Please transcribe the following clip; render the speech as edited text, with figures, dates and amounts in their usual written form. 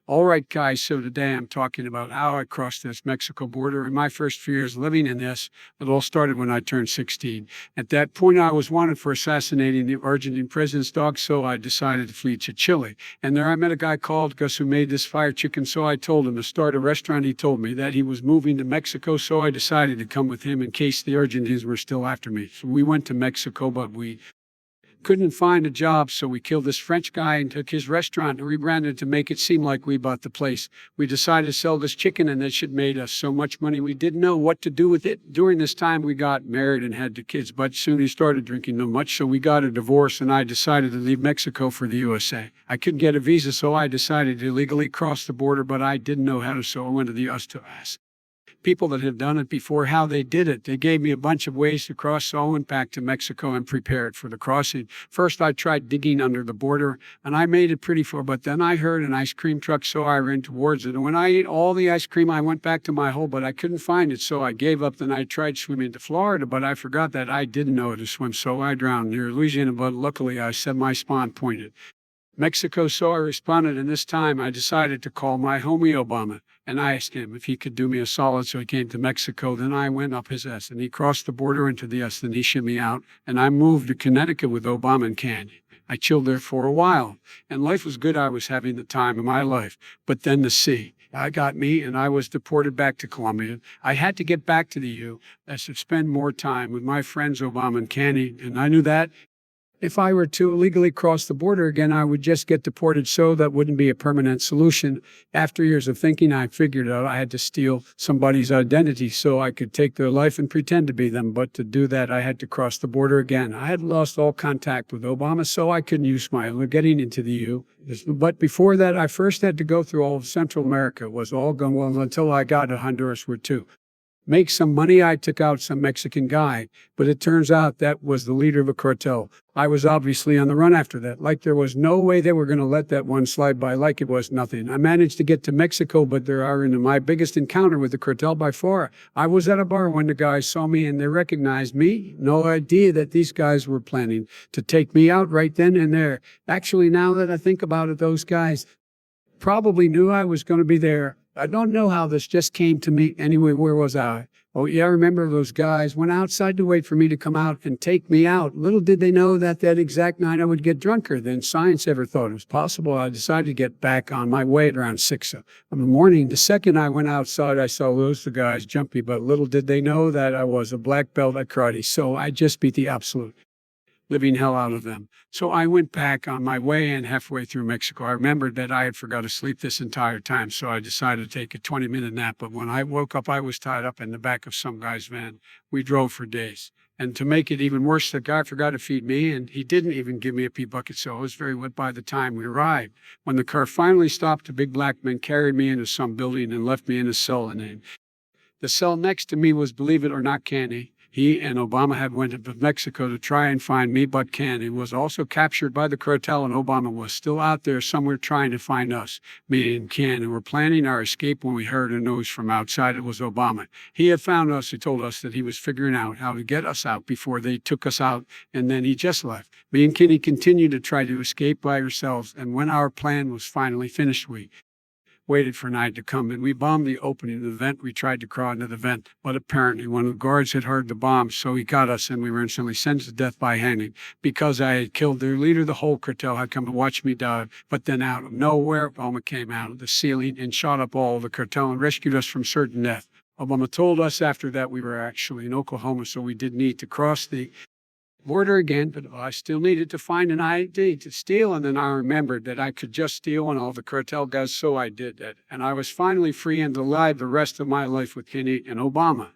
All right, guys, so today I'm talking about how I crossed this Mexico border and my first few years living in this. It all started when I turned 16. At that point, I was wanted for assassinating the Argentine president's dog, so I decided to flee to Chile. And there I met a guy called Gus who made this fire chicken, so I told him to start a restaurant. He told me that he was moving to Mexico, so I decided to come with him in case the Argentines were still after me. So we went to Mexico, but we couldn't find a job, so we killed this French guy and took his restaurant and rebranded to make it seem like we bought the place. We decided to sell this chicken, and this shit made us so much money we didn't know what to do with it. During this time, we got married and had 2 kids, but soon he started drinking too much, so we got a divorce, and I decided to leave Mexico for the USA. I couldn't get a visa, so I decided to illegally cross the border, but I didn't know how to, so I went to the US to ask people that have done it before how they did it. They gave me a bunch of ways to cross, so I went back to Mexico and prepared for the crossing. First, I tried digging under the border, and I made it pretty far, but then I heard an ice cream truck, so I ran towards it. And when I ate all the ice cream, I went back to my hole, but I couldn't find it, so I gave up. Then I tried swimming to Florida, but I forgot that I didn't know how to swim, so I drowned near Louisiana, but luckily I said my spawn pointed Mexico, so I responded, and this time I decided to call my homie Obama, and I asked him if he could do me a solid, so he came to Mexico. Then I went up his ass, and he crossed the border into the S, then he shipped me out, and I moved to Connecticut with Obama and Candy. I chilled there for a while, and life was good. I was having the time of my life, but then the sea. I got me, and I was deported back to Colombia. I had to get back to the U. I should spend more time with my friends Obama and Candy, and I knew that if I were to illegally cross the border again, I would just get deported, so that wouldn't be a permanent solution. After years of thinking, I figured out I had to steal somebody's identity so I could take their life and pretend to be them. But to do that, I had to cross the border again. I had lost all contact with Obama, so I couldn't use my getting into the U. But before that, I first had to go through all of Central America. It was all going well until I got to Honduras, where to make some money, I took out some Mexican guy, but it turns out that was the leader of a cartel. I was obviously on the run after that. Like there was no way they were going to let that one slide by like it was nothing. I managed to get to Mexico, but there are into my biggest encounter with the cartel by far. I was at a bar when the guys saw me and they recognized me. No idea that these guys were planning to take me out right then and there. Actually, now that I think about it, those guys probably knew I was going to be there. I don't know how this just came to me. Anyway, where was I? Oh, yeah, I remember those guys went outside to wait for me to come out and take me out. Little did they know that that exact night I would get drunker than science ever thought it was possible. I decided to get back on my way at around 6 in the morning. The second I went outside, I saw those the guys jumpy, but little did they know that I was a black belt at karate. So I just beat the absolute living hell out of them. So I went back on my way, and halfway through Mexico, I remembered that I had forgot to sleep this entire time, so I decided to take a 20-minute nap. But when I woke up, I was tied up in the back of some guy's van. We drove for days. And to make it even worse, the guy forgot to feed me, and he didn't even give me a pee bucket, so I was very wet by the time we arrived. When the car finally stopped, a big black man carried me into some building and left me in a cell. And the cell next to me was, believe it or not, Candy. He and Obama had went to Mexico to try and find me, but Candy was also captured by the cartel, and Obama was still out there somewhere trying to find us. Me and Candy were planning our escape when we heard a noise from outside. It was Obama. He had found us. He told us that he was figuring out how to get us out before they took us out, and then he just left. Me and Kenny continued to try to escape by ourselves, and when our plan was finally finished, we waited for night to come, and we bombed the opening of the vent. We tried to crawl into the vent, but apparently one of the guards had heard the bomb, so he got us, and we were instantly sentenced to death by hanging. Because I had killed their leader, the whole cartel had come to watch me die. But then out of nowhere, Obama came out of the ceiling and shot up all of the cartel and rescued us from certain death. Obama told us after that we were actually in Oklahoma, so we did need to cross the border again, but I still needed to find an ID to steal, and then I remembered that I could just steal on all the cartel guys, so I did that. And I was finally free and alive the rest of my life with Kenny and Obama.